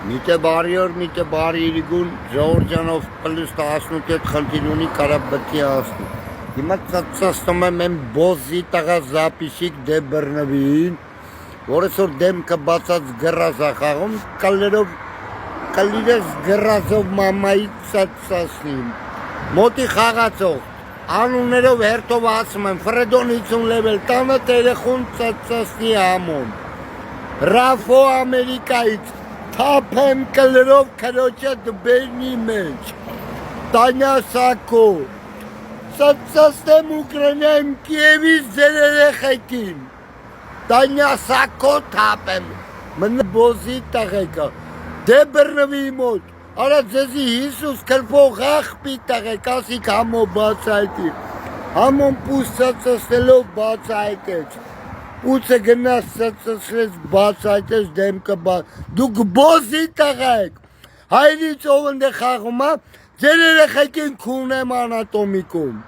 Միտե բարի օր, միտե բարի իրգուն, ժողորջանով պլյուս 18 խնդիր ունի կարաբտի ասնու։ Հիմա ծածստում եմ եմ բոզի տաղա զապիսիկ դե բրնվին, որս որ դեմքը բացած գրազ ախաղում, կլիրես գրազով մամայի ծածասնին։ Մոտի խաղացող, անուններով հերթով ասում եմ, Ֆրեդոն 50 լևել, տանը տերեխուն ծածասնի համոն։ Ռաֆո Ամերիկայից, թապեմ կլրով քրոջը դբերնի մեջ, Տանյա Սակո, ծածասնեմ Ուկրենայում Կիևից ձեր երեխեքին, Տանյա Սակո թապեմ, մնա բոզի տղեկը, դե բրնվի մոտ, արա ձեզի Հիսուս կրվող աղպի տղեկ, ասիք համո բացայտի, համոն պուս ծածասնելով բացայտեց, Ուծը գնաց ծծծրեց բացայտեց դեմքը դուք բոզի տղայք, հայրից ով ընդ է խաղում, ձեր երեխեքին քունեմ անատոմիկում։